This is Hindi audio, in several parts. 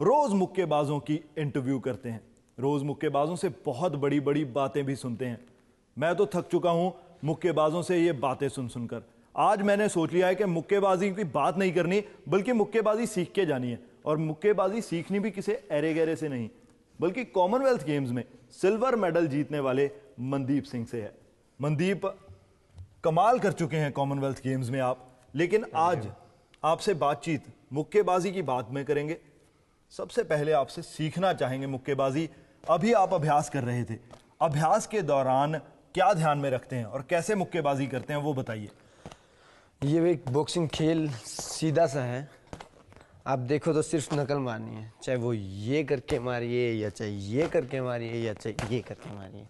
रोज मुक्केबाजों की इंटरव्यू करते हैं, रोज मुक्केबाजों से बहुत बड़ी बड़ी बातें भी सुनते हैं। मैं तो थक चुका हूं मुक्केबाजों से ये बातें सुन सुनकर। आज मैंने सोच लिया है कि मुक्केबाजी की बात नहीं करनी, बल्कि मुक्केबाजी सीख के जानी है। और मुक्केबाजी सीखनी भी किसी एरे गहरे से नहीं, बल्कि कॉमनवेल्थ गेम्स में सिल्वर मेडल जीतने वाले मनदीप सिंह से है। मनदीप कमाल कर चुके हैं कॉमनवेल्थ गेम्स में आप, लेकिन आज आपसे बातचीत मुक्केबाजी की बात में करेंगे। सबसे पहले आपसे सीखना चाहेंगे मुक्केबाजी। अभी आप अभ्यास कर रहे थे, अभ्यास के दौरान क्या ध्यान में रखते हैं और कैसे मुक्केबाजी करते हैं, वो बताइए। ये एक बॉक्सिंग खेल सीधा सा है। आप देखो तो सिर्फ नकल मारनी है, चाहे वो ये करके मारिए या चाहे ये करके मारिए या चाहे ये करके मारिए,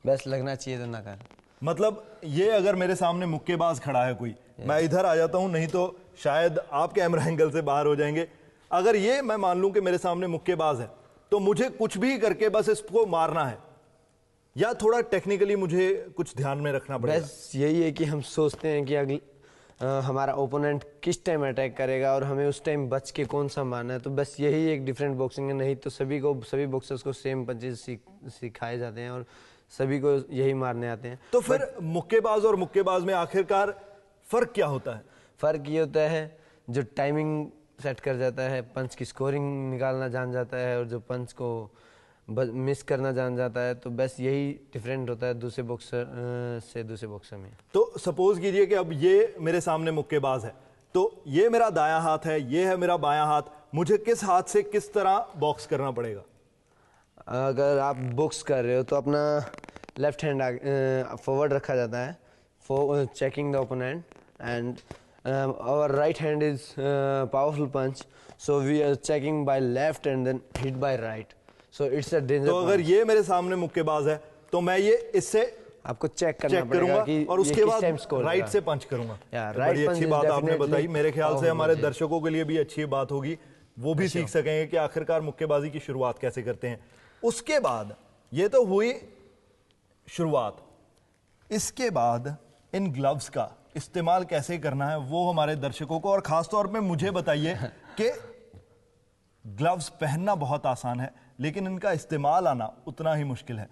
बस लगना चाहिए तो नकल। मतलब ये अगर मेरे सामने मुक्केबाज खड़ा है कोई, मैं इधर आ जाता हूं, नहीं तो शायद आप कैमरा एंगल से बाहर हो जाएंगे। अगर ये मैं मान लूं कि मेरे सामने मुक्केबाज है, तो मुझे कुछ भी करके बस इसको मारना है, या थोड़ा टेक्निकली मुझे कुछ ध्यान में रखना पड़ेगा? बस यही है कि हम सोचते हैं कि हमारा ओपोनेंट किस टाइम अटैक करेगा और हमें उस टाइम बच के कौन सा मारना है। तो बस यही एक डिफरेंट बॉक्सिंग है, नहीं तो सभी बॉक्सर्स को सेम पंचेस सिखाए जाते हैं और सभी को यही मारने आते हैं। तो फिर मुक्केबाज और मुक्केबाज में आखिरकार फर्क क्या होता है? फर्क ये होता है जो टाइमिंग सेट कर जाता है, पंच की स्कोरिंग निकालना जान जाता है, और जो पंच को मिस करना जान जाता है। तो बस यही डिफरेंट होता है दूसरे बॉक्सर से दूसरे बॉक्सर में। तो सपोज कीजिए कि अब ये मेरे सामने मुक्केबाज है, तो ये मेरा दायां हाथ है, ये है मेरा बायां हाथ, मुझे किस हाथ से किस तरह बॉक्स करना पड़ेगा? अगर आप बॉक्स कर रहे हो तो अपना लेफ्ट हैंड फॉरवर्ड रखा जाता है for checking the opponent, and our right hand is powerful punch, so we are checking by left and then hit by right, so it's a danger. तो अगर ये मेरे सामने मुक्केबाज है, तो मैं ये इससे आपको चेक करना पड़ेगा कि और उसके बाद राइट से पंच करूंगा। बड़ी अच्छी बात आपने बताई, मेरे ख्याल से हमारे दर्शकों के लिए भी अच्छी बात होगी, वो भी सीख सकेंगे कि आखिरकार मुक्केबाजी की शुरुआत कैसे करते हैं। उसके बाद ये तो हुई शुरुआत, इसके बाद इन ग्लव्स का इस्तेमाल कैसे करना है वो हमारे दर्शकों को और खास तौर पे मुझे बताइए कि ग्लव्स पहनना बहुत आसान है, लेकिन इनका इस्तेमाल आना उतना ही मुश्किल है।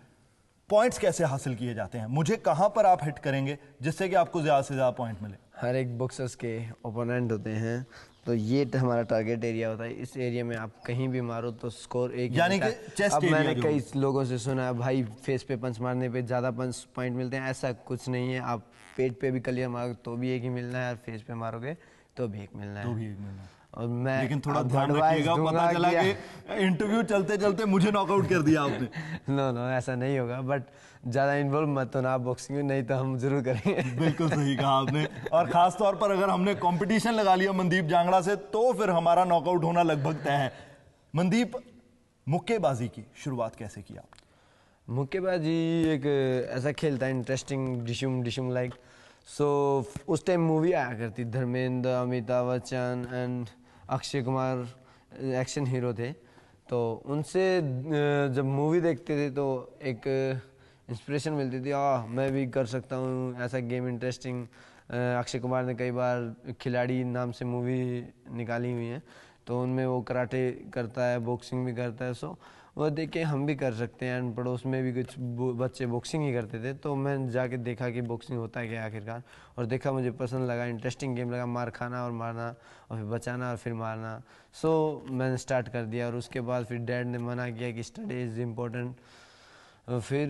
पॉइंट्स कैसे हासिल किए जाते हैं? मुझे कहां पर आप हिट करेंगे जिससे कि आपको ज्यादा से ज्यादा पॉइंट मिले? हर एक बॉक्सर्स के ओपोनेंट होते हैं, तो ये हमारा टारगेट एरिया होता है। इस एरिया में आप कहीं भी मारो तो स्कोर एक, यानी कि चेस्ट अब एरिया। मैंने कई लोगों से सुना है भाई फेस पे पंच मारने पे ज़्यादा पंच पॉइंट मिलते हैं, ऐसा कुछ नहीं है। आप पेट पे भी क्लियर मारो तो भी एक ही मिलना है, और फेस पे मारोगे तो भी एक मिलना है, तो भी एक मिलना है। और मैं लेकिन थोड़ा ध्यान रखिएगा, पता चला कि इंटरव्यू चलते चलते मुझे नॉकआउट कर दिया आपने। नो ऐसा नहीं होगा, बट ज़्यादा इन्वॉल्व मत होना आप बॉक्सिंग में, नहीं तो हम जरूर करेंगे। बिल्कुल सही कहा आपने। और खास तौर पर अगर हमने कंपटीशन लगा लिया मनदीप जांगड़ा से, तो फिर हमारा नॉकआउट होना लगभग तय है। मनदीप, मुक्केबाजी की शुरुआत कैसे किया? मुक्केबाजी एक ऐसा खेल था इंटरेस्टिंग, डिशुम लाइक। सो उस टाइम मूवी आया करती, Dharmendra, Amitabh Bachchan and Akshay Kumar action hero थे। तो उनसे जब मूवी देखते थे तो एक इंस्पिरेशन मिलती थी, मैं भी कर सकता हूँ ऐसा गेम इंटरेस्टिंग। अक्षय कुमार ने कई बार खिलाड़ी नाम से मूवी निकाली हुई है, तो उनमें वो कराटे करता है, बॉक्सिंग भी करता है। सो वो देख के हम भी कर सकते हैं, एंड पड़ोस में भी कुछ बच्चे बॉक्सिंग ही करते थे, तो मैं जाके देखा कि बॉक्सिंग होता है क्या आखिरकार, और देखा, मुझे पसंद लगा, इंटरेस्टिंग गेम लगा, मार खाना और मारना और फिर बचाना और फिर मारना। सो मैंने स्टार्ट कर दिया, और उसके बाद फिर डैड ने मना किया कि स्टडी इज़ इम्पोर्टेंट। फिर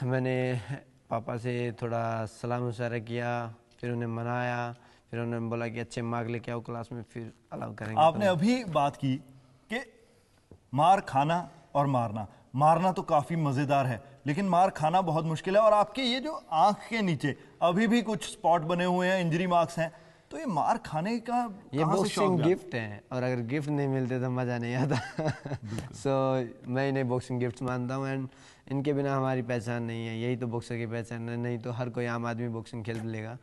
मैंने पापा से थोड़ा सलाह मशवरा किया, फिर उन्हें मनाया, फिर उन्होंने बोला कि अच्छे मार्क लेके आओ क्लास में, फिर अलाउ करेंगे। आपने अभी बात की कि मार खाना और मारना तो काफी मजेदार है, लेकिन मार खाना बहुत मुश्किल है। और आपके ये जो आंख के नीचे अभी भी कुछ स्पॉट बने हुए हैं, इंजरी मार्क्स हैं, तो ये मार खाने का ये बॉक्सिंग गिफ्ट है, और अगर गिफ्ट नहीं मिलते तो मजा नहीं आता। सो मैं इन्हें बॉक्सिंग गिफ्ट मानता हूँ, एंड इनके बिना हमारी पहचान नहीं है। यही तो बॉक्सर की पहचान है, नहीं तो हर कोई आम आदमी बॉक्सिंग खेल लेगा।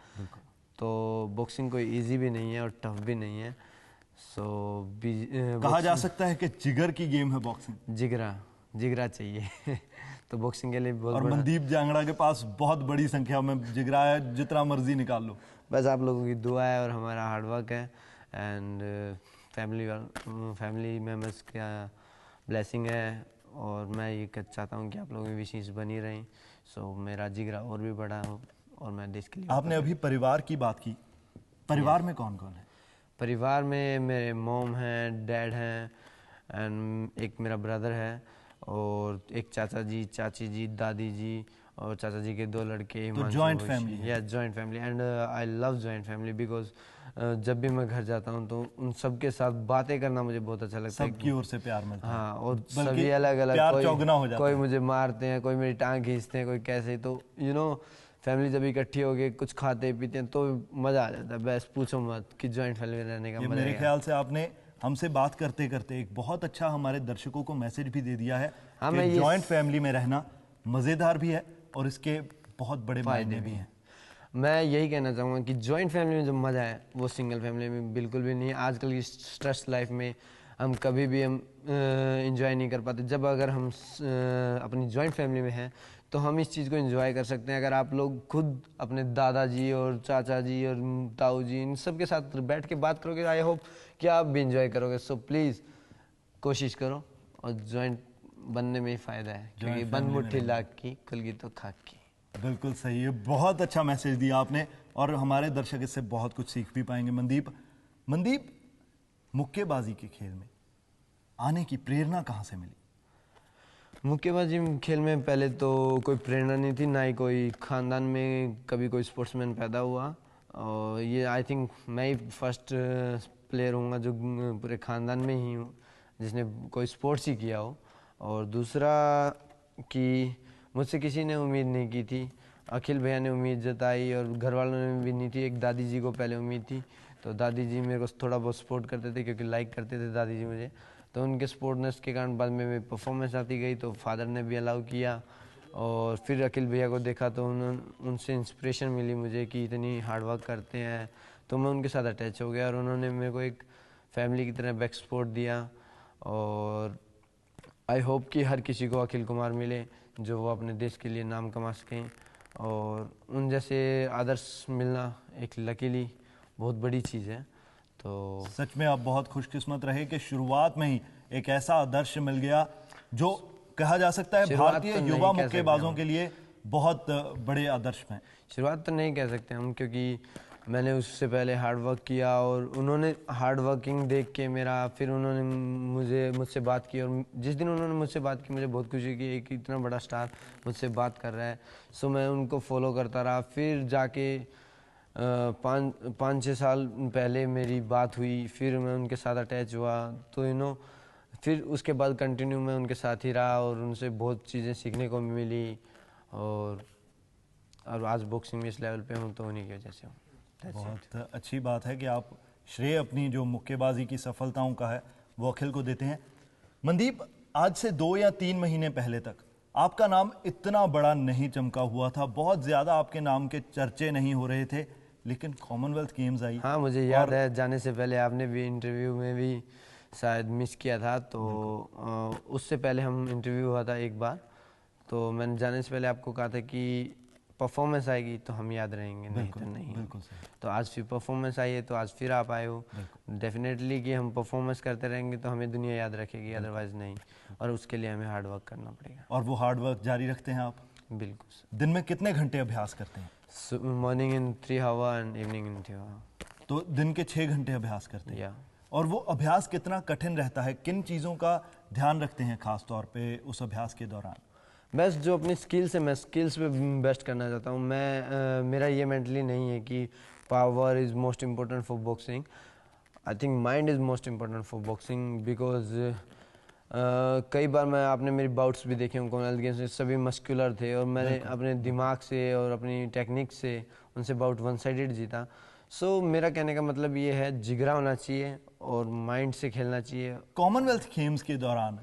तो बॉक्सिंग कोई ईजी भी नहीं है और टफ भी नहीं है। सो कहा जा सकता है कि जिगर की गेम है बॉक्सिंग। जिगरा चाहिए तो बॉक्सिंग के लिए बहुत। और मनदीप जांगड़ा के पास बहुत बड़ी संख्या में जिगरा है, जितना मर्जी निकाल लो। बस आप लोगों की दुआ है और हमारा हार्डवर्क है, एंड फैमिली मेम्बर्स का ब्लेसिंग है और मैं ये चाहता हूँ कि आप लोगों की विशेष बनी रहें, सो मेरा जिगरा और भी बड़ा हो और मैं देश के लिए आपने अभी परिवार की बात की, परिवार में कौन कौन है? परिवार में मेरे मॉम हैं, डैड हैं एंड एक मेरा ब्रदर है और एक चाचा जी, चाची जी, दादी जी और चाचा जी के 2 लड़के हिमांशु, joint family है। या joint family and I love joint family because जब भी मैं घर जाता हूँ तो उन सबके साथ बातें करना मुझे बहुत अच्छा लगता है। सबकी ओर से प्यार मिलता है। हाँ, और बल्कि सभी अलग अलग, प्यार चौगुना हो जाता कोई है। मुझे मारते हैं, कोई मेरी टांग खींचते हैं, कोई कैसे, तो फैमिली जब इकट्ठी हो गए कुछ खाते पीते हैं तो मज़ा आ जाता है। बस पूछो मत कि जॉइंट फैमिली में रहने का ये मज़ा मेरे है। ख्याल से आपने हमसे बात करते करते एक बहुत अच्छा हमारे दर्शकों को मैसेज भी दे दिया है हाँ, कि मैं ये जॉइंट फैमिली में रहना मज़ेदार भी है और इसके बहुत बड़े मायने भी हैं। मैं यही कहना चाहूँगा कि जॉइंट फैमिली में जो मज़ा है वो सिंगल फैमिली में बिल्कुल भी नहीं है। आजकल की स्ट्रेस लाइफ में हम कभी भी हम इंजॉय नहीं कर पाते। जब अगर हम अपनी जॉइंट फैमिली में हैं तो हम इस चीज़ को एंजॉय कर सकते हैं। अगर आप लोग खुद अपने दादाजी और चाचा जी और ताऊ जी इन सब के साथ बैठ के बात करोगे, आई होप कि आप भी इंजॉय करोगे। सो प्लीज़ कोशिश करो और जॉइंट बनने में ही फ़ायदा है, क्योंकि बंद मुट्ठी लाख की खुलगी तो खाक की। बिल्कुल सही है, बहुत अच्छा मैसेज दिया आपने और हमारे दर्शक इससे बहुत कुछ सीख भी पाएंगे। मनदीप, मुक्केबाजी के खेल में आने की प्रेरणा कहाँ से मिली? मुक्केबाजी खेल में पहले तो कोई प्रेरणा नहीं थी, ना ही कोई ख़ानदान में कभी कोई स्पोर्ट्समैन पैदा हुआ। और ये आई थिंक मैं ही फर्स्ट प्लेयर हूँगा जो पूरे ख़ानदान में ही हूँ जिसने कोई स्पोर्ट्स ही किया हो। और दूसरा कि मुझसे किसी ने उम्मीद नहीं की थी, अखिल भैया ने उम्मीद जताई और घर वालों ने भी नहीं थी। एक दादी जी को पहले उम्मीद थी, तो दादी जी मेरे को थोड़ा बहुत सपोर्ट करते थे क्योंकि लाइक करते थे दादी जी मुझे, तो उनके सपोर्टनेस के कारण बाद में मेरी परफॉर्मेंस आती गई तो फादर ने भी अलाउ किया। और फिर अखिल भैया को देखा तो उनसे इंस्पिरेशन मिली मुझे कि इतनी हार्ड वर्क करते हैं, तो मैं उनके साथ अटैच हो गया और उन्होंने मेरे को एक फैमिली की तरह बैक सपोर्ट दिया। और आई होप कि हर किसी को अखिल कुमार मिले जो वो अपने देश के लिए नाम कमा सकें, और उन जैसे आदर्श मिलना एक लकीली बहुत बड़ी चीज़ है। तो सच में आप बहुत खुशकिस्मत रहे कि शुरुआत में ही एक ऐसा आदर्श मिल गया जो कहा जा सकता है शुरुआत भारतीय तो नहीं युवा कह सकते मुक्केबाजों हम। के लिए बहुत बड़े आदर्श हैं। शुरुआत तो नहीं कह सकते हम, क्योंकि मैंने उससे पहले हार्ड वर्क किया और उन्होंने हार्ड वर्किंग देख के फिर उन्होंने मुझसे बात की, और जिस दिन उन्होंने मुझसे बात की मुझे बहुत खुशी हुई कि एक इतना बड़ा स्टार मुझसे बात कर रहा है। सो मैं उनको फॉलो करता रहा। फिर जाके 5-6 साल पहले मेरी बात हुई, फिर मैं उनके साथ अटैच हुआ, तो फिर उसके बाद कंटिन्यू मैं उनके साथ ही रहा और उनसे बहुत चीज़ें सीखने को मिली। और आज बॉक्सिंग में इस लेवल पे हूँ तो उन्हीं की वजह से हूँ। बहुत अच्छी बात है कि आप श्रेय अपनी जो मुक्केबाजी की सफलताओं का है वो अखिल को देते हैं। मनदीप, आज से 2 या 3 महीने पहले तक आपका नाम इतना बड़ा नहीं चमका हुआ था, बहुत ज़्यादा आपके नाम के चर्चे नहीं हो रहे थे, लेकिन कॉमनवेल्थ गेम्स आई। हाँ, मुझे याद है जाने से पहले आपने भी इंटरव्यू में भी शायद मिस किया था, तो उससे पहले हम इंटरव्यू हुआ था एक बार, तो मैंने जाने से पहले आपको कहा था कि परफॉर्मेंस आएगी तो हम याद रहेंगे, नहीं तो नहीं। बिल्कुल सही। तो आज फिर परफॉर्मेंस आई है तो आज फिर आप आए हो। डेफिनेटली कि हम परफॉर्मेंस करते रहेंगे तो हमें दुनिया याद रखेगी, अदरवाइज नहीं, और उसके लिए हमें हार्ड वर्क करना पड़ेगा। और वो हार्ड वर्क जारी रखते हैं आप? बिल्कुल। दिन में कितने घंटे अभ्यास करते हैं? Morning in 3 hour and evening in 3 hour. तो दिन के 6 घंटे अभ्यास करते हैं। या और वो अभ्यास कितना कठिन रहता है, किन चीज़ों का ध्यान रखते हैं खास तौर पे उस अभ्यास के दौरान? बेस्ट जो अपनी स्किल्स है, मैं स्किल्स पे बेस्ट करना चाहता हूँ। मेरा ये मेंटली नहीं है कि power is most important for boxing. I think mind is most important for boxing because कई बार आपने मेरी बाउट्स भी देखे हैं कॉमनवेल्थ गेम्स में, सभी मस्कुलर थे और मैंने अपने दिमाग से और अपनी टेक्निक से उनसे बाउट 1 साइडेड जीता। सो मेरा कहने का मतलब ये है, जिगरा होना चाहिए और माइंड से खेलना चाहिए। कॉमनवेल्थ गेम्स के दौरान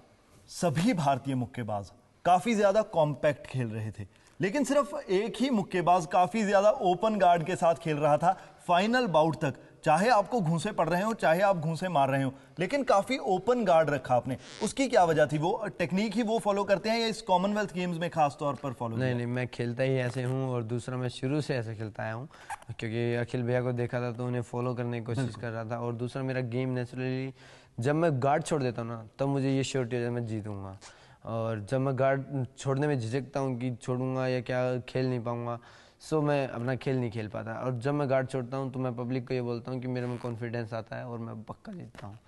सभी भारतीय मुक्केबाज काफी ज्यादा कॉम्पैक्ट खेल रहे थे, लेकिन सिर्फ एक ही मुक्केबाज काफी ज्यादा ओपन गार्ड के साथ खेल रहा था फाइनल बाउट तक। चाहे आपको घूंसे पड़ रहे हो, चाहे आप घूंसे मार रहे हो, लेकिन काफी ओपन गार्ड रखा आपने। उसकी क्या वजह थी? वो टेक्निक ही वो फॉलो करते हैं या इस कॉमनवेल्थ गेम्स में खास तौर पर फॉलो? नहीं, मैं खेलता ही ऐसे हूँ, और दूसरा मैं शुरू से ऐसे खेलता आया हूँ क्योंकि अखिल भैया को देखा था तो उन्हें फॉलो करने की कोशिश कर रहा था। और दूसरा मेरा गेम नेचुरली जब मैं गार्ड छोड़ देता हूँ ना तब मुझे ये श्योरिटी है मैं जीतूंगा। और जब मैं गार्ड छोड़ने में झिझकता हूँ कि छोड़ूंगा या क्या खेल नहीं पाऊंगा, सो मैं अपना खेल नहीं खेल पाता। और जब मैं गार्ड छोड़ता हूँ तो मैं पब्लिक को ये बोलता हूँ कि मेरे में कॉन्फिडेंस आता है और मैं पक्का जीतता हूँ।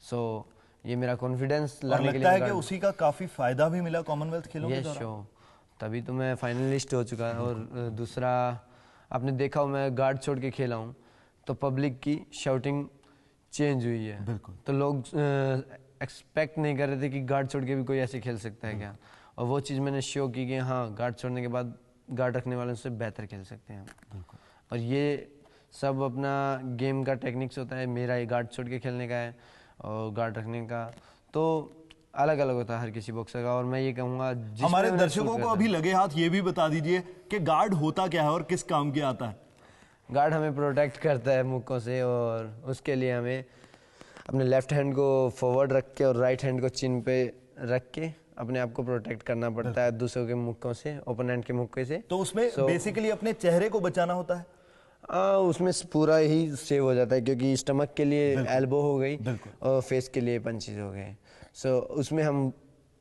सो ये मेरा कॉन्फिडेंस और लाने के लगता लिए है कि उसी का काफी फायदा भी मिला कॉमनवेल्थ खेलों के ये दौरान। शो तभी तो मैं फाइनलिस्ट हो चुका है। और दूसरा आपने देखा हो मैं गार्ड छोड़ के खेला हूँ तो पब्लिक की शाउटिंग चेंज हुई है। बिल्कुल। तो लोग एक्सपेक्ट नहीं कर रहे थे कि गार्ड छोड़ के भी कोई ऐसे खेल सकता है क्या, और वो चीज़ मैंने शो की कि हाँ गार्ड छोड़ने के बाद गार्ड रखने वालों से बेहतर खेल सकते हैं। और ये सब अपना गेम का टेक्निक्स होता है, मेरा ये गार्ड छोड़ के खेलने का है और गार्ड रखने का तो अलग अलग होता है हर किसी बॉक्सर का। और मैं ये कहूँगा हमारे दर्शकों को अभी लगे हाथ ये भी बता दीजिए कि गार्ड होता क्या है और किस काम के आता है। गार्ड हमें प्रोटेक्ट करता है मुक्कों से, और उसके लिए हमें अपने लेफ्ट हैंड को फॉरवर्ड रख के और राइट हैंड को चिन पे रख के अपने आप को प्रोटेक्ट करना पड़ता है दूसरों के मुक्कों से, ओपोनेंट के मुक्के से। तो उसमें बेसिकली अपने चेहरे को बचाना होता है। उसमें पूरा ही सेव हो जाता है क्योंकि स्टमक के लिए एल्बो हो गई और फेस के लिए पंचेज हो गए। सो उसमें हम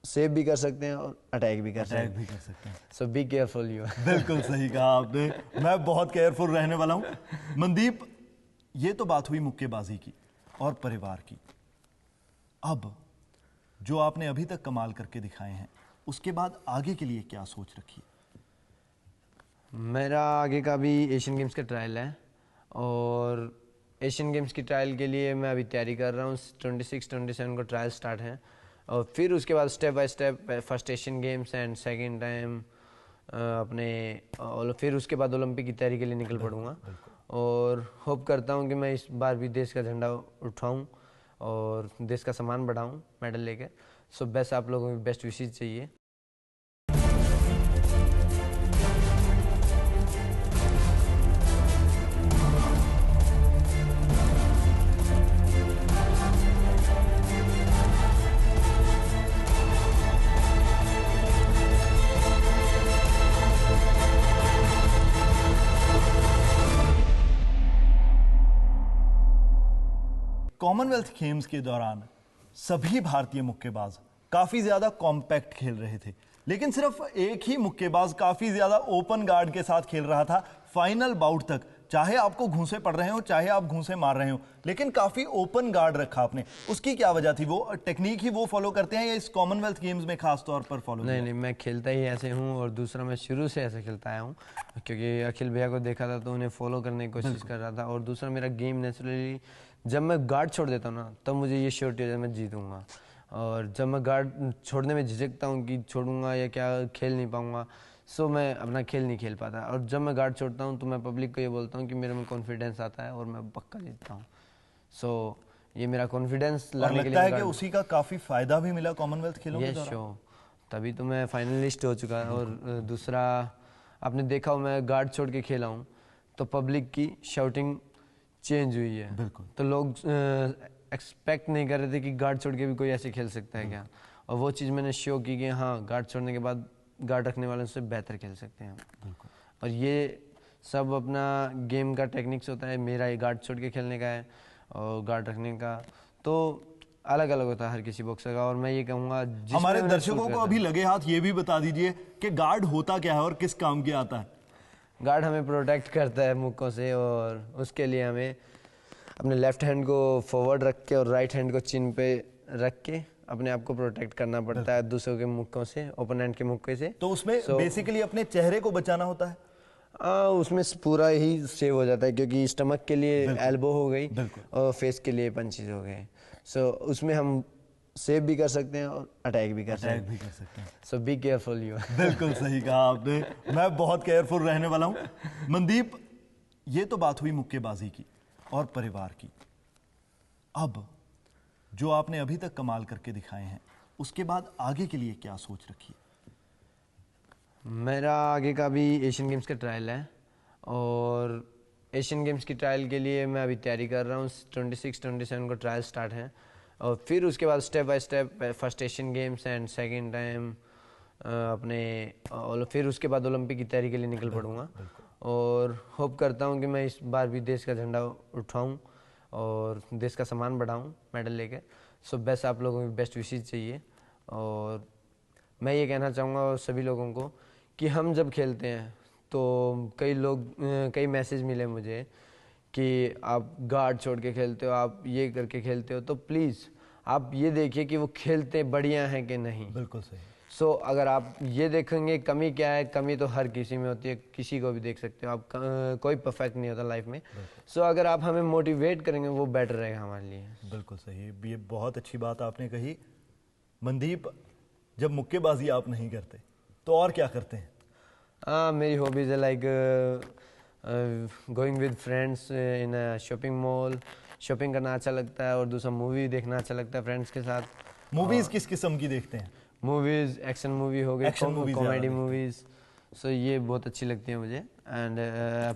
सेव भी कर सकते हैं और अटैक भी कर सकते हैं। सो बी केयरफुल यू। बिल्कुल सही कहा आपने, मैं बहुत केयरफुल रहने वाला हूं। मनदीप, ये तो बात हुई मुक्केबाजी की और परिवार की। अब जो आपने अभी तक कमाल करके दिखाए हैं उसके बाद आगे के लिए क्या सोच रखी है? मेरा आगे का भी एशियन गेम्स का ट्रायल है और एशियन गेम्स की ट्रायल के लिए मैं अभी तैयारी कर रहा हूँ। 26-27 को ट्रायल स्टार्ट हैं और फिर उसके बाद step by step first Asian games and second time अपने और फिर उसके बाद ओलंपिक की तैयारी के लिए निकल पड़ूंगा। और होप करता हूँ कि मैं इस बार भी देश का झंडा उठाऊँ और देश का सम्मान बढ़ाऊँ मेडल लेकर। सो बेस्ट, आप लोगों की बेस्ट विशेज चाहिए। कॉमनवेल्थ गेम्स के दौरान सभी भारतीय मुक्केबाज काफी ज्यादा कॉम्पैक्ट खेल रहे थे, लेकिन सिर्फ एक ही मुक्केबाज काफी ज्यादा ओपन गार्ड के साथ खेल रहा था फाइनल बाउट तक। चाहे आपको घूंसे पड़ रहे हो, चाहे आप घूंसे मार रहे हो, लेकिन काफी ओपन गार्ड रखा आपने। उसकी क्या वजह थी? वो टेक्निक ही वो फॉलो करते हैं या इस कॉमनवेल्थ गेम्स में खास तौर पर फॉलो? नहीं, मैं खेलता ही ऐसे हूँ और दूसरा मैं शुरू से ऐसे खेलता आया हूँ क्योंकि अखिल भैया को देखा था तो उन्हें फॉलो करने की कोशिश कर रहा था। और दूसरा मेरा गेम नेचुरली जब मैं गार्ड छोड़ देता हूँ ना तब मुझे ये श्योरिटी है मैं जीतूंगा। और जब मैं गार्ड छोड़ने में झिझकता हूँ कि छोड़ूंगा या क्या खेल नहीं पाऊंगा, सो मैं अपना खेल नहीं खेल पाता। और जब मैं गार्ड छोड़ता हूँ तो मैं पब्लिक को ये बोलता हूँ कि मेरे में कॉन्फिडेंस आता है और मैं पक्का जीतता हूँ। सो ये मेरा कॉन्फिडेंस लाने के लिए लगता है कि उसी का काफी फायदा भी मिला कॉमनवेल्थ खेलों के दौरान। शो तभी तो मैं फाइनलिस्ट हो चुका है। और दूसरा आपने देखा हो मैं गार्ड छोड़ के खेला हूँ तो पब्लिक की शाउटिंग चेंज हुई है। बिल्कुल। तो लोग एक्सपेक्ट नहीं कर रहे थे कि गार्ड छोड़ के भी कोई ऐसे खेल सकता है क्या, और वो चीज़ मैंने शो की कि हाँ गार्ड छोड़ने के बाद गार्ड रखने वालों से बेहतर खेल सकते हैं। और ये सब अपना गेम का टेक्निक्स होता है, मेरा ये गार्ड छोड़ के खेलने का है और गार्ड रखने का तो अलग अलग होता है हर किसी बॉक्सर का। और मैं ये कहूँगा हमारे दर्शकों को अभी लगे हाथ ये भी बता दीजिए कि गार्ड होता क्या है और किस काम के आता है? गार्ड हमें प्रोटेक्ट करता है मुक्कों से और उसके लिए हमें अपने लेफ्ट हैंड को फॉरवर्ड रख के और राइट हैंड को चिन पे रख के अपने आप को प्रोटेक्ट करना पड़ता है दूसरों के मुक्कों से, ओपोनेंट के मुक्के से। तो उसमें बेसिकली अपने चेहरे को बचाना होता है। उसमें पूरा ही सेव हो जाता है क्योंकि स्टमक के लिए एल्बो हो गई और फेस के लिए पंचेज हो गए। सो उसमें हम सेव भी कर सकते हैं और अटैक भी कर सकते हैं। सो बी केयरफुल यू। बिल्कुल सही कहा आपने, मैं बहुत केयरफुल रहने वाला हूं। मनदीप, ये तो बात हुई मुक्केबाजी की और परिवार की। अब जो आपने अभी तक कमाल करके दिखाए हैं उसके बाद आगे के लिए क्या सोच रखी है? मेरा आगे का भी एशियन गेम्स का ट्रायल है और एशियन गेम्स की ट्रायल के लिए मैं अभी तैयारी कर रहा हूँ। 26-27 को ट्रायल स्टार्ट हैं और फिर उसके बाद step by step first Asian games and second time अपने और फिर उसके बाद ओलंपिक की तैयारी के लिए निकल पड़ूंगा। और होप करता हूँ कि मैं इस बार भी देश का झंडा उठाऊँ और देश का सम्मान बढ़ाऊं मेडल लेकर। सो बेस्ट, आप लोगों की बेस्ट विशेज चाहिए। और मैं ये कहना चाहूँगा सभी लोगों को कि हम जब खेलते हैं तो कई मैसेज मिले मुझे कि आप गार्ड छोड़ के खेलते हो, आप ये करके खेलते हो, तो प्लीज़ आप ये देखिए कि वो खेलते बढ़िया हैं कि नहीं। बिल्कुल सही। सो अगर आप ये देखेंगे कमी क्या है, कमी तो हर किसी में होती है, किसी को भी देख सकते हो आप, कोई परफेक्ट नहीं होता लाइफ में। सो अगर आप हमें मोटिवेट करेंगे वो बेटर रहेगा हमारे लिए। बिल्कुल सही, ये बहुत अच्छी बात आपने कही। मनदीप, जब मुक्केबाजी आप नहीं करते तो और क्या करते हैं? मेरी हॉबीज़ है like going with friends in a shopping mall. Shopping करना अच्छा लगता है, और दूसरा मूवी देखना अच्छा लगता है फ्रेंड्स के साथ। मूवीज किस किस्म की देखते हैं? मूवीज़ एक्शन मूवी हो गई, Action movies ज़्यादा कॉमेडी देखते हैं। मूवीज़। सो ये बहुत अच्छी लगती है मुझे। एंड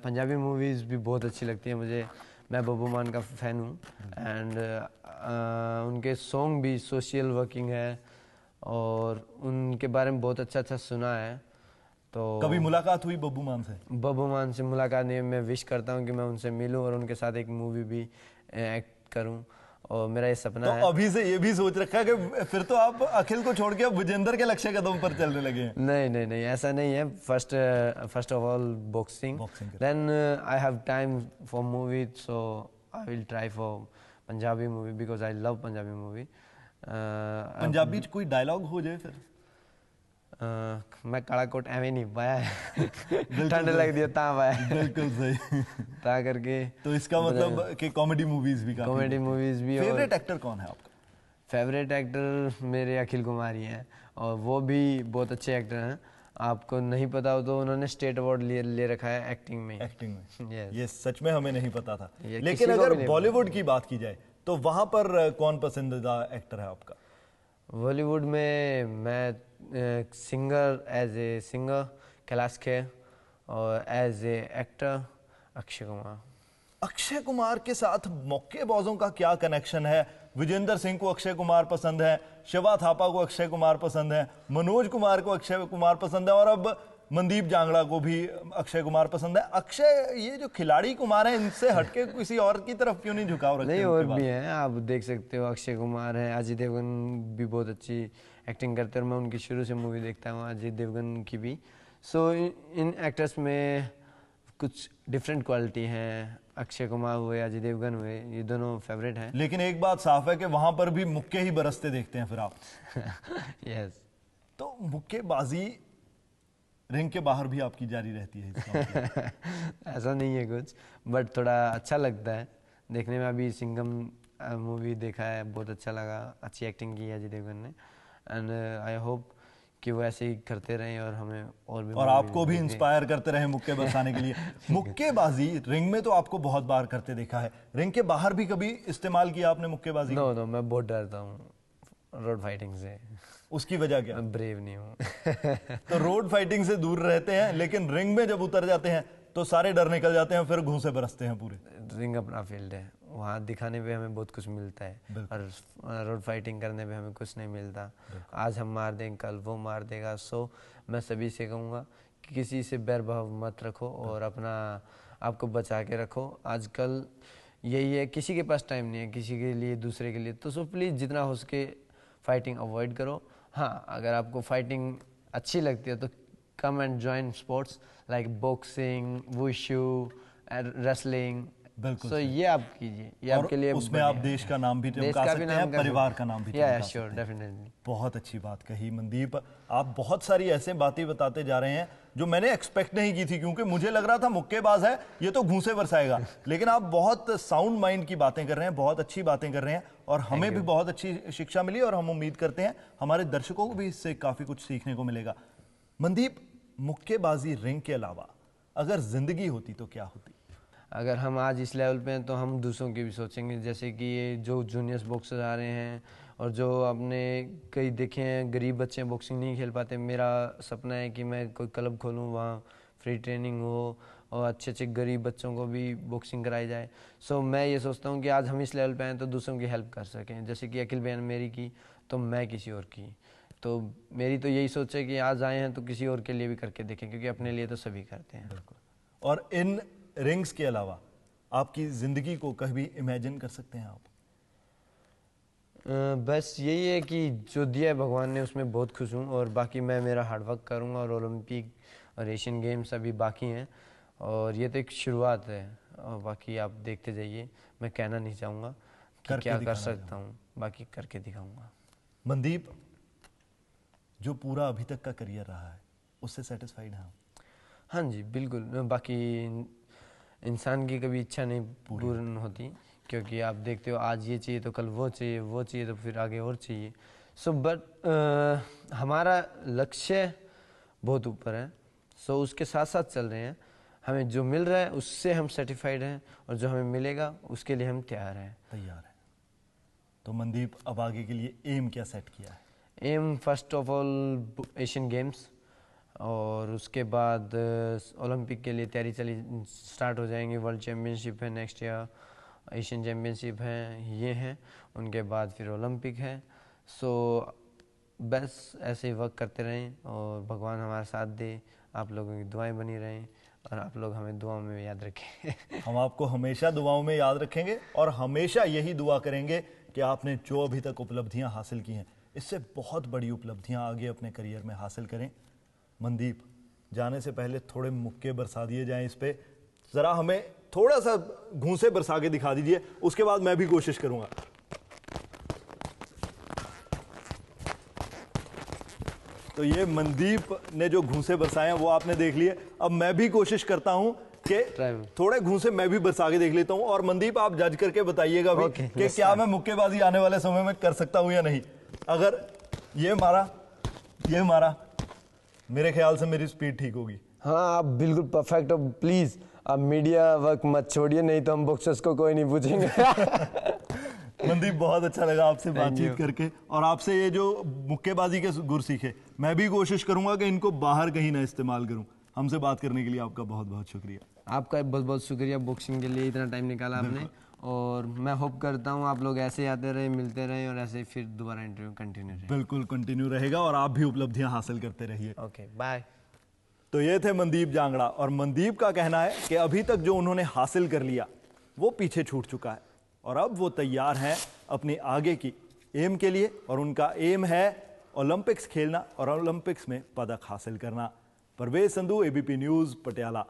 पंजाबी मूवीज़ भी बहुत अच्छी लगती है मुझे। मैं बब्बू मान का फ़ैन हूँ। एंड उनके सॉन्ग भी सोशल वर्किंग है, और उनके बारे में बहुत अच्छा अच्छा सुना है। तो कभी मुलाकात हुई बब्बू मान से? बब्बू मान से मुलाकात नहीं, मैं विश करता हूँ कि मैं उनसे मिलूँ और उनके साथ एक मूवी भी एक्ट करूँ, और मेरा ये सपना तो है। अभी से ये भी सोच रखा है कि फिर तो आप अखिल को छोड़ के अब विजेंदर के लक्ष्य कदम पर चलने लगे हैं? नहीं नहीं नहीं, ऐसा नहीं है। First of all boxing, Boxing करें। Then I have time for movie, so I will try for Punjabi movie because I love Punjabi movie. Punjabi च कोई डायलॉग हो जाए फिर? मैं काला कोट एवं नहीं पाया है ठंड लगती है ता पाया। बिल्कुल सही। ता करके तो इसका मतलब कि कॉमेडी मूवीज भी काफी कॉमेडी देखते हैं। मूवीज भी। और फेवरेट एक्टर कौन है आपका? फेवरेट एक्टर मेरे अखिल कुमार ही हैं, और वो भी बहुत अच्छे एक्टर हैं। आपको नहीं पता हो तो उन्होंने स्टेट अवार्ड ले रखा है एक्टिंग में। एक्टिंग में? Yes. ये सच में हमें नहीं पता था। ये लेकिन किसी को अगर भी नहीं बॉलीवुड की बात की जाए तो वहां पर कौन पसंदीदा एक्टर है आपका? बॉलीवुड में मैं singer, as a singer Kailash Kher, और as a actor Akshay Kumar. Akshay Kumar के साथ मुक्केबाजों का क्या कनेक्शन है? विजेंदर सिंह को अक्षय कुमार पसंद है, शिवा थापा को अक्षय कुमार पसंद है, मनोज कुमार को अक्षय कुमार पसंद है, और अब मनदीप जांगड़ा को भी अक्षय कुमार पसंद है। अक्षय, ये जो खिलाड़ी कुमार है, इनसे हटके किसी और की तरफ क्यों नहीं झुकाव रखते? नहीं, और भी हैं, आप देख सकते हो। अक्षय कुमार है, अजय देवगन भी बहुत अच्छी एक्टिंग करते हैं, और मैं उनकी शुरू से मूवी देखता हूँ अजय देवगन की भी। सो इन एक्टर्स में कुछ डिफरेंट क्वालिटी हैं। अक्षय कुमार हुए, अजय देवगन हुए, ये दोनों फेवरेट हैं। लेकिन एक बात साफ है कि वहां पर भी मुक्के ही बरसते देखते हैं फिर आप। यस। तो मुक्केबाजी रिंग के बाहर भी आपकी जारी रहती है इसका मतलब? ऐसा नहीं है कुछ, बट थोड़ा अच्छा लगता है देखने में। अभी सिंघम मूवी देखा है, बहुत अच्छा लगा, अच्छी एक्टिंग की है अजय देवगन ने। एंड आई होप कि वो ऐसे ही करते रहें, और हमें और भी और आपको भी इंस्पायर करते रहे मुक्के बरसाने के लिए। मुक्केबाजी रिंग में तो आपको बहुत बार करते देखा है, रिंग के बाहर भी कभी इस्तेमाल किया आपने मुक्केबाजी? नो नो, मैं बहुत डरता हूँ रोड फाइटिंग से। उसकी वजह क्या? मैं ब्रेव नहीं हूँ। तो रोड फाइटिंग से दूर रहते हैं, लेकिन रिंग में जब उतर जाते हैं तो सारे डर निकल जाते हैं, फिर घूंसे बरसते हैं पूरे। रिंग अपना फील्ड है, वहाँ दिखाने पे हमें बहुत कुछ मिलता है, और रोड फाइटिंग करने पे हमें कुछ नहीं मिलता। आज हम मार देंगे, कल वो मार देगा। सो मैं सभी से कहूँगा कि किसी से बैरभाव मत रखो, और अपना आपको बचा के रखो। आजकल यही है, किसी के पास टाइम नहीं है किसी के लिए, दूसरे के लिए। तो सो प्लीज़ जितना हो सके फाइटिंग अवॉइड करो। हाँ, अगर आपको फाइटिंग अच्छी लगती है तो come and join sports like boxing, wushu, wrestling. बिल्कुल सो ये आप कीजिए, ये आपके लिए उसमें आप देश का नाम भी चमका सकते हैं, परिवार का नाम भी चमका सकते श्योर, हैं। डेफिनेटली। बहुत अच्छी बात कही मनदीप। आप बहुत सारी ऐसे बातें बताते जा रहे हैं जो मैंने एक्सपेक्ट नहीं की थी, क्योंकि मुझे लग रहा था मुक्केबाज है ये तो घूंसे बरसाएगा, लेकिन आप बहुत साउंड माइंड की बातें कर रहे हैं, बहुत अच्छी बातें कर रहे हैं, और हमें भी बहुत अच्छी शिक्षा मिली, और हम उम्मीद करते हैं हमारे दर्शकों को भी इससे काफी कुछ सीखने को मिलेगा। मनदीप, मुक्केबाजी रिंग के अलावा अगर जिंदगी होती तो क्या होती? अगर हम आज इस लेवल पे हैं तो हम दूसरों की भी सोचेंगे, जैसे कि ये जो जूनियर्स बॉक्सर आ रहे हैं, और जो आपने कई देखे हैं गरीब बच्चे बॉक्सिंग नहीं खेल पाते। मेरा सपना है कि मैं कोई क्लब खोलूँ, वहाँ फ्री ट्रेनिंग हो, और अच्छे अच्छे गरीब बच्चों को भी बॉक्सिंग कराई जाए। सो मैं ये सोचता हूँ कि आज हम इस लेवल पे हैं तो दूसरों की हेल्प कर सकें, जैसे कि अखिल भैया ने मेरी की तो मैं किसी और की। तो मेरी तो यही सोच है कि आज आए हैं तो किसी और के लिए भी करके देखें, क्योंकि अपने लिए तो सभी करते हैं। और इन रिंग्स के अलावा आपकी ज़िंदगी को कभी इमेजिन कर सकते हैं आप? बस यही है कि जो दिया है भगवान ने उसमें बहुत खुश हूँ, और बाकी मैं मेरा हार्डवर्क करूँगा, और ओलंपिक और एशियन गेम्स अभी बाकी हैं, और ये तो एक शुरुआत है, और बाकी आप देखते जाइए। मैं कहना नहीं चाहूँगा कि करके क्या कर दिखाना सकता हूँ, बाकी करके दिखाऊँगा। मनदीप, जो पूरा अभी तक का करियर रहा है उससे सेटिस्फाइड हैं आप? हाँ जी बिल्कुल। बाकी इंसान की कभी इच्छा नहीं पूर्ण होती, क्योंकि आप देखते हो आज ये चाहिए तो कल वो चाहिए, वो चाहिए तो फिर आगे और चाहिए। सो बट हमारा लक्ष्य बहुत ऊपर है, सो उसके साथ साथ चल रहे हैं। हमें जो मिल रहा है उससे हम सेटिस्फाइड हैं, और जो हमें मिलेगा उसके लिए हम तैयार हैं। तैयार है। तो मनदीप, अब आगे के लिए एम क्या सेट किया है? Um first of all Asian games, और उसके बाद ओलंपिक के लिए तैयारी चली स्टार्ट हो जाएंगी। वर्ल्ड चैम्पियनशिप है नेक्स्ट ईयर, एशियन चैम्पियनशिप है, ये हैं, उनके बाद फिर ओलंपिक है। सो बस ऐसे ही वर्क करते रहें, और भगवान हमारा साथ दे, आप लोगों की दुआएं बनी रहें, और आप लोग हमें दुआओं में याद रखें। हम आपको हमेशा दुआओं में याद रखेंगे, और हमेशा यही दुआ करेंगे कि आपने जो अभी तक उपलब्धियां हासिल की हैं, इससे बहुत बड़ी उपलब्धियां आगे अपने करियर में हासिल करें। मनदीप, जाने से पहले थोड़े मुक्के बरसा दिए जाएं इस पे, ज़रा हमें थोड़ा सा घूंसे बरसा के दिखा दीजिए, उसके बाद मैं भी कोशिश करूंगा। तो ये मनदीप ने जो घूंसे बरसाए हैं वो आपने देख लिए। अब मैं भी कोशिश करता हूं कि थोड़े घूंसे मैं भी बरसा के देख लेता हूं, और मनदीप आप जज करके बताइएगा भी कि क्या मैं मुक्केबाजी आने वाले समय में कर सकता हूं या नहीं। अगर ये मारा, मेरे ख्याल से मेरी स्पीड ठीक होगी। हाँ, आप बिल्कुल परफेक्ट हो। प्लीज आप मीडिया वर्क मत छोड़िए, नहीं तो हम बॉक्सर्स को कोई नहीं पूछेंगे। मनदीप, बहुत अच्छा लगा आपसे बातचीत करके, और आपसे ये जो मुक्केबाजी के गुर सीखे, मैं भी कोशिश करूंगा कि इनको बाहर कहीं ना इस्तेमाल करूं। हमसे बात करने के लिए आपका बहुत बहुत शुक्रिया। आपका बहुत बहुत शुक्रिया बॉक्सिंग के लिए इतना टाइम निकाला आपने, और मैं होप करता हूँ आप लोग ऐसे आते रहे, मिलते रहे, और ऐसे फिर दोबारा इंटरव्यू कंटिन्यू रहे। बिल्कुल कंटिन्यू रहेगा, और आप भी उपलब्धियां हासिल करते रहिए। Okay, bye. तो ये थे मनदीप जांगड़ा, और मनदीप का कहना है कि अभी तक जो उन्होंने हासिल कर लिया वो पीछे छूट चुका है, और अब वो तैयार हैं अपनी आगे की एम के लिए, और उनका एम है ओलंपिक्स खेलना और ओलंपिक्स में पदक हासिल करना। Parvez Sandhu, ABP news, Patiala.